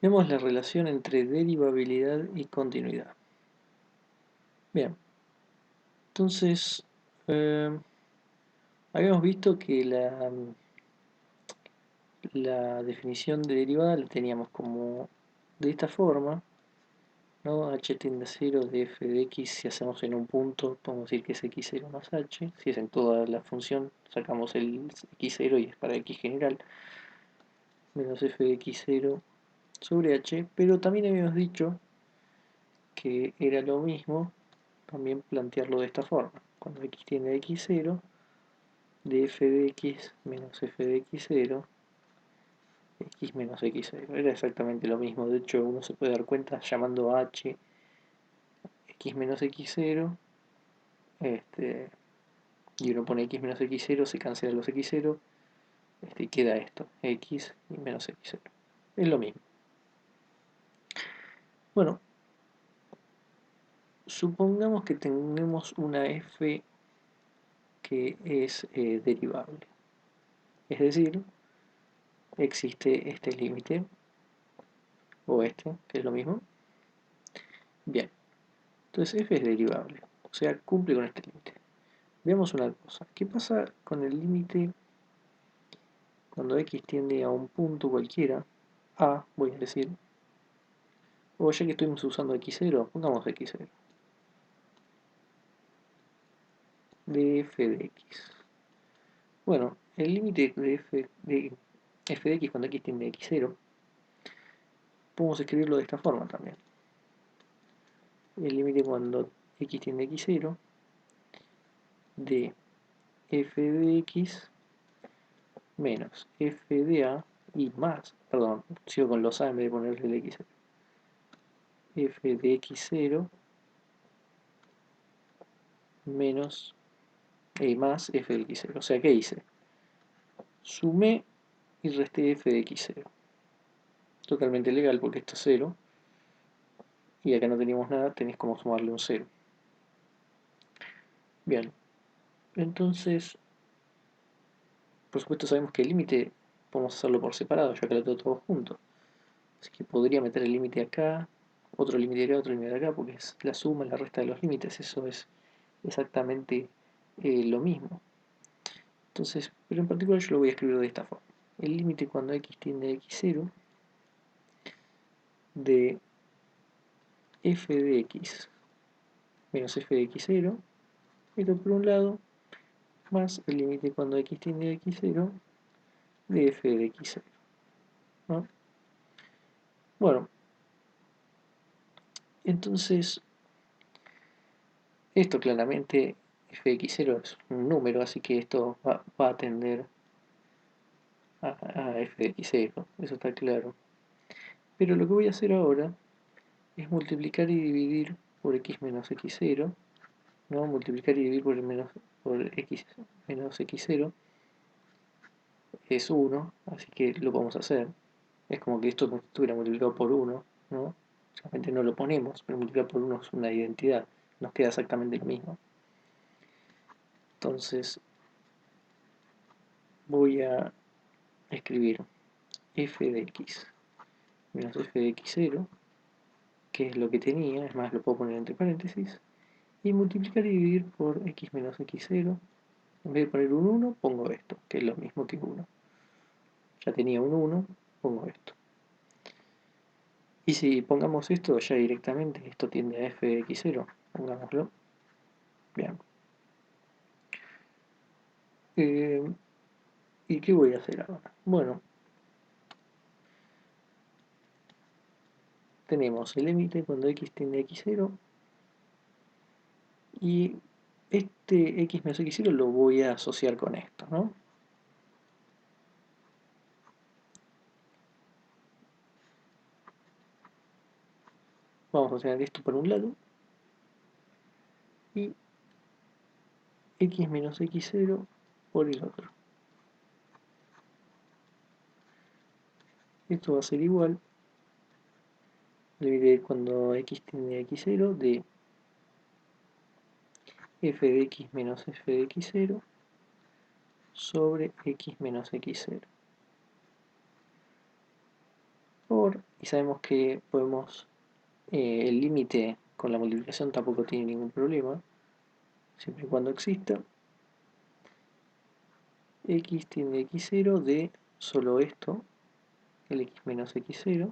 Vemos la relación entre derivabilidad y continuidad. Bien, entonces habíamos visto que la definición de derivada la teníamos como de esta forma, ¿no? H tiende a 0 de f de x, si hacemos en un punto, podemos decir que es x0 más h. Si es en toda la función, sacamos el x0 y es para x general, menos f de x0 sobre h. Pero también habíamos dicho que era lo mismo también plantearlo de esta forma. Cuando x tiende a x0, de f de x menos f de x0, x menos x0. Era exactamente lo mismo. De hecho, uno se puede dar cuenta llamando a h x menos x0, y uno pone x menos x0, se cancelan los x0, y queda esto, x y menos x0. Es lo mismo. Bueno, supongamos que tenemos una f que es derivable. Es decir, existe este límite, o este, que es lo mismo. Bien, entonces f es derivable, o sea, cumple con este límite. Veamos una cosa, ¿qué pasa con el límite cuando x tiende a un punto cualquiera? A, voy a decir, o ya que estuvimos usando x0, pongamos x0, de f de x. Bueno, el límite de f de x cuando x tiende a x0, podemos escribirlo de esta forma también. El límite cuando x tiende a x0 de f de x menos f de a y más, perdón, sigo con los a en vez de ponerle el x0, f de x0 menos más f de x0. O sea, ¿qué hice? Sumé y resté f de x0. Totalmente legal porque esto es 0. Y acá no teníamos nada, tenés como sumarle un 0. Bien, entonces, por supuesto sabemos que el límite podemos hacerlo por separado, ya que lo tengo todo junto. Así que podría meter el límite acá, otro límite acá, otro límite acá, porque es la suma, la resta de los límites, eso es exactamente lo mismo. Entonces, pero en particular yo lo voy a escribir de esta forma. El límite cuando x tiende a x0 de f de x menos f de x0, esto por un lado, más el límite cuando x tiende a x0 de f de x0, ¿no? Bueno, entonces esto claramente f de x0 es un número, así que esto va a tender a f de x0, eso está claro. Pero lo que voy a hacer ahora es multiplicar y dividir por x menos x0, ¿no? Multiplicar y dividir por x menos x0 es 1, así que lo podemos hacer. Es como que esto estuviera multiplicado por 1, ¿no? Solamente no lo ponemos, pero multiplicar por 1 es una identidad, nos queda exactamente lo mismo. Entonces voy a escribir f de x menos f de x0, que es lo que tenía, es más, lo puedo poner entre paréntesis, y multiplicar y dividir por x menos x0. En vez de poner un 1, pongo esto, que es lo mismo que 1. Ya tenía un 1, pongo esto. Y si pongamos esto ya directamente, esto tiende a f de x0, pongámoslo. Bien. ¿Y qué voy a hacer ahora? Bueno, tenemos el límite cuando x tiende a x0 y este x menos x0 lo voy a asociar con esto, ¿no? Vamos a tener esto por un lado y x menos x0 por el otro. Esto va a ser igual límite cuando x tiende a x0 de f de x menos f de x0 sobre x menos x0 por Y sabemos que podemos, el límite con la multiplicación tampoco tiene ningún problema, siempre y cuando exista. X tiende a x0 de solo esto, el x menos x0,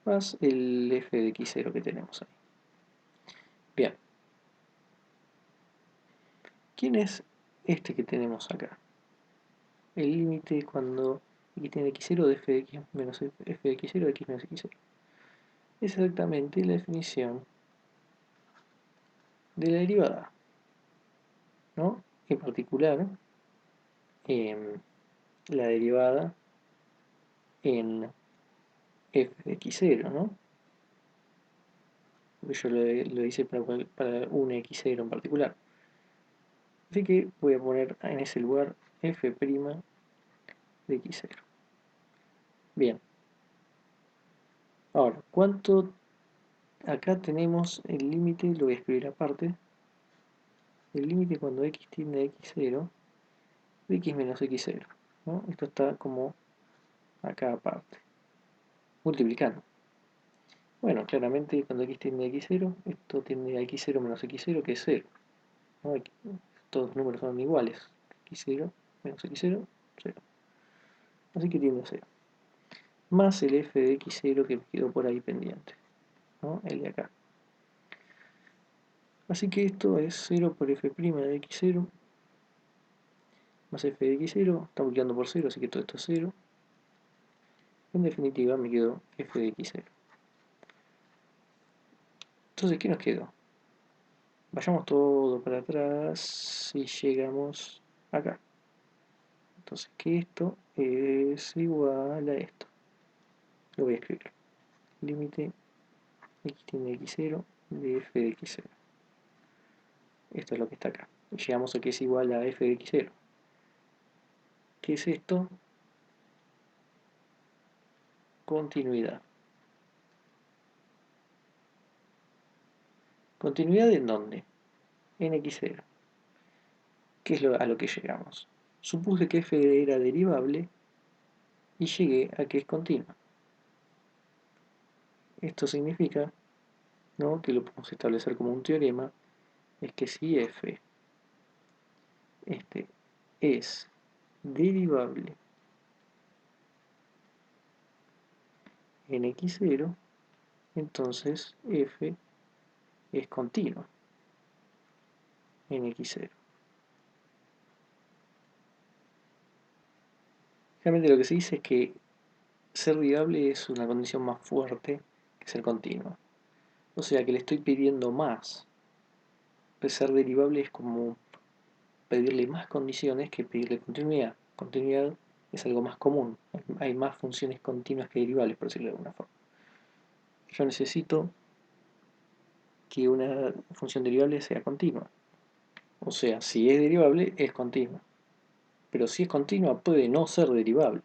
más el f de x0 que tenemos ahí. Bien. ¿Quién es este que tenemos acá? El límite cuando x tiende a x0 de f de x menos f de x0 de x menos x0. Es exactamente la definición de la derivada, ¿no? En particular, la derivada en f de x0, ¿no? Porque yo lo hice para un x0 en particular. Así que voy a poner en ese lugar f' de x0. Bien. Ahora, ¿cuánto? Acá tenemos el límite, lo voy a escribir aparte. El límite cuando x tiende a x0 de x menos x0, ¿no? Esto está como acá aparte, multiplicando. Bueno, claramente cuando x tiende a x0, esto tiende a x0 menos x0, que es 0, ¿no? Todos los números son iguales, x0 menos x0, 0. Así que tiende a 0. Más el f de x0 que quedó por ahí pendiente, ¿no? El de acá. Así que esto es 0 por f' de x0 más f de x0, está multiplicando por 0, así que todo esto es 0. En definitiva me quedó f de x0. Entonces, ¿qué nos quedó? Vayamos todo para atrás y llegamos acá. Entonces, que esto es igual a esto. Lo voy a escribir. Límite x tiende a x0 de f de x0. Esto es lo que está acá. Y llegamos a que es igual a f de x0. ¿Qué es esto? Continuidad. ¿Continuidad en dónde? En x0. ¿Qué es a lo que llegamos? Supuse que f era derivable y llegué a que es continua. Esto significa, ¿no?, que lo podemos establecer como un teorema, es que si f es derivable en x0, entonces f es continua en x0. Realmente lo que se dice es que ser derivable es una condición más fuerte que ser continua. O sea que le estoy pidiendo más. Pues ser derivable es como pedirle más condiciones que pedirle continuidad. Continuidad es algo más común. Hay más funciones continuas que derivables, por decirlo de alguna forma. Yo necesito que una función derivable sea continua. O sea, si es derivable, es continua. Pero si es continua, puede no ser derivable.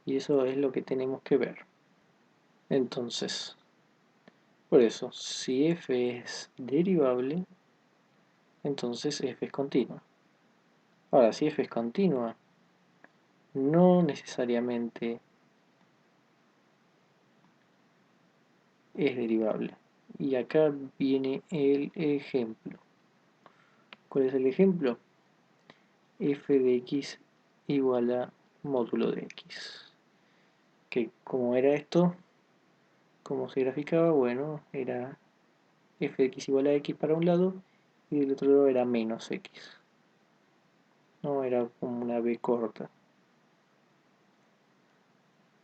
Y eso es lo que tenemos que ver. Entonces, por eso, si f es derivable, entonces f es continua. Ahora, si f es continua, no necesariamente es derivable. Y acá viene el ejemplo. ¿Cuál es el ejemplo? F de x igual a módulo de x. Que como era esto, como se graficaba, bueno, era f de x igual a x para un lado y del otro lado era menos x. No, era como una b corta.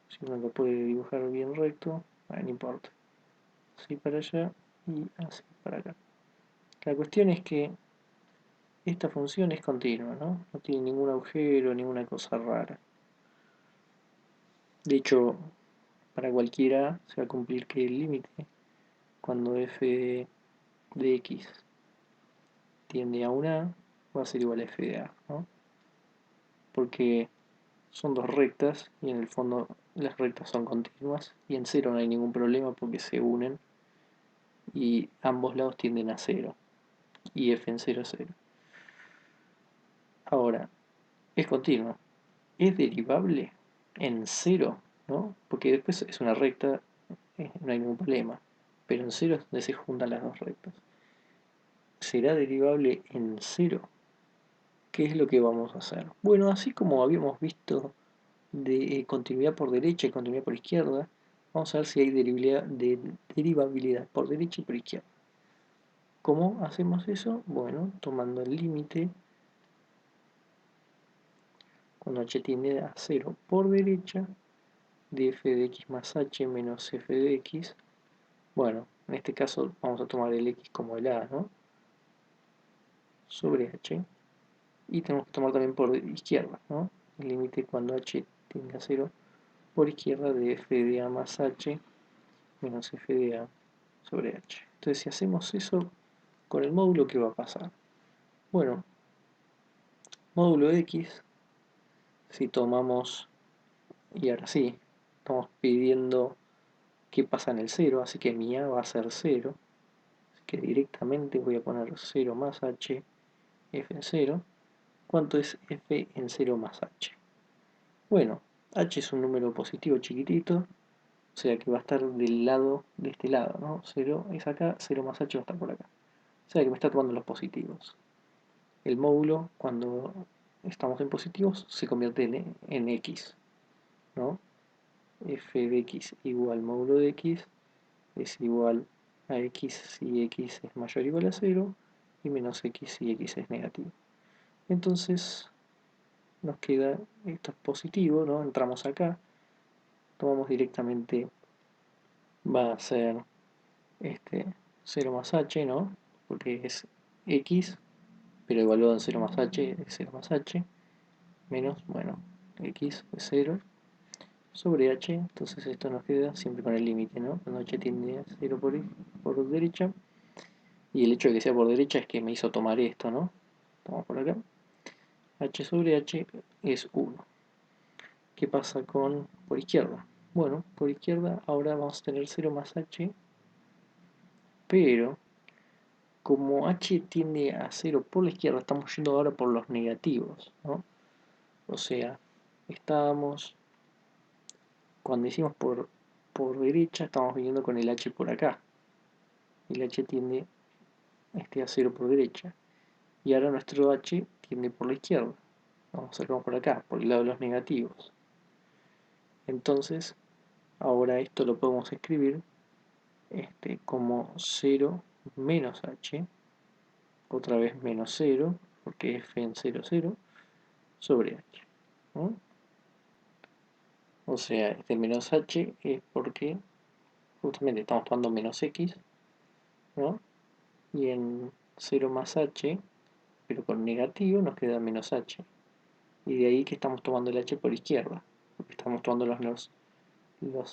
Si uno lo puede dibujar bien recto, no importa. Así para allá y así para acá. La cuestión es que esta función es continua, ¿no? No tiene ningún agujero, ninguna cosa rara. De hecho, para cualquiera se va a cumplir que el límite cuando f de x tiende a una A va a ser igual a f de a, ¿no? Porque son dos rectas y en el fondo las rectas son continuas y en cero no hay ningún problema porque se unen y ambos lados tienden a cero y f en cero es cero. Ahora, es continuo. ¿Es derivable en cero? ¿no? Porque después es una recta, no hay ningún problema. Pero en cero es donde se juntan las dos rectas. ¿Será derivable en cero? ¿Qué es lo que vamos a hacer? Bueno, así como habíamos visto de continuidad por derecha y continuidad por izquierda, vamos a ver si hay derivabilidad por derecha y por izquierda. ¿Cómo hacemos eso? Bueno, tomando el límite cuando h tiende a 0 por derecha de f de x más h menos f de x. Bueno, en este caso vamos a tomar el x como el a, ¿no? Sobre h. Y tenemos que tomar también por izquierda, ¿no? El límite cuando h tiende a 0 por izquierda de f de a más h menos f de a sobre h. Entonces, si hacemos eso con el módulo, ¿qué va a pasar? Bueno, módulo de x, si tomamos, y ahora sí, estamos pidiendo qué pasa en el 0, así que mi a va a ser 0, así que directamente voy a poner 0 más h, f en 0. ¿Cuánto es f en 0 más h? Bueno, h es un número positivo chiquitito, o sea que va a estar del lado de este lado, ¿no? 0 es acá, 0 más h va a estar por acá. O sea que me está tomando los positivos. El módulo, cuando estamos en positivos, se convierte en x, ¿no? F de x igual módulo de x es igual a x si x es mayor o igual a 0 y menos x si x es negativo. Entonces nos queda, esto es positivo, ¿no? Entramos acá, tomamos directamente, va a ser 0 más h, ¿no? Porque es x, pero evaluado en 0 más h, es 0 más h, menos, bueno, x es 0, sobre h, entonces esto nos queda siempre con el límite, ¿no? Cuando h tiende a 0 por derecha, y el hecho de que sea por derecha es que me hizo tomar esto, ¿no? Vamos por acá, h sobre h es 1. ¿Qué pasa con por izquierda? Bueno, por izquierda ahora vamos a tener 0 más h, pero como h tiende a 0 por la izquierda, estamos yendo ahora por los negativos, ¿no? O sea, estábamos, cuando hicimos por derecha, estamos viniendo con el h por acá. El h tiende a 0 por derecha. Y ahora nuestro h tiende por la izquierda. Vamos a sacarlo por acá, por el lado de los negativos. Entonces, ahora esto lo podemos escribir como 0 menos h, otra vez menos 0, porque f en 0, 0, sobre h, ¿no? O sea, este menos h es porque justamente estamos tomando menos x, ¿no? Y en 0 más h, pero con negativo, nos queda menos h. Y de ahí que estamos tomando el h por izquierda, porque estamos tomando los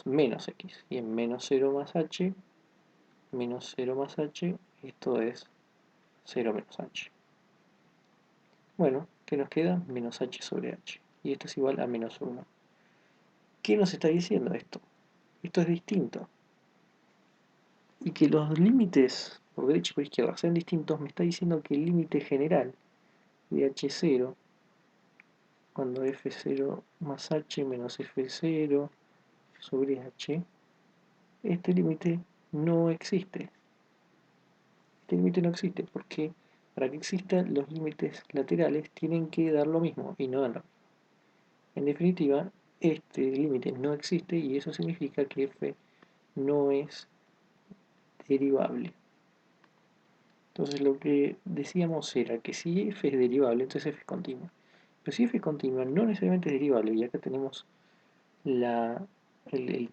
menos x. Y en menos 0 más h, menos 0 más h, esto es 0 menos h. Bueno, ¿qué nos queda? Menos h sobre h. Y esto es igual a menos 1. ¿Qué nos está diciendo esto? Esto es distinto. Y que los límites por derecha y por izquierda sean distintos me está diciendo que el límite general de h0, cuando f0 más h menos f0 sobre h, este límite no existe. Este límite no existe porque para que existan los límites laterales tienen que dar lo mismo y no dan lo mismo. En definitiva, este límite no existe y eso significa que f no es derivable. Entonces lo que decíamos era que si f es derivable, entonces f es continua. Pero si f es continua, no necesariamente es derivable. Y acá tenemos el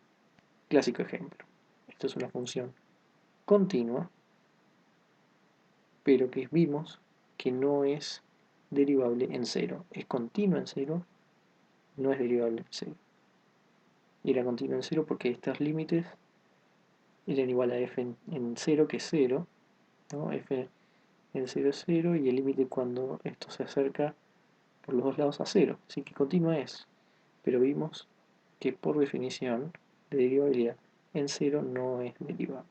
clásico ejemplo. Esto es una función continua, pero que vimos que no es derivable en cero. Es continua en cero, no es derivable en cero. Y era continua en cero porque estos límites eran igual a f en 0, que es 0, ¿no? F en 0 es 0 y el límite cuando esto se acerca por los dos lados a 0. Así que continua es. Pero vimos que por definición de derivabilidad en 0 no es derivable.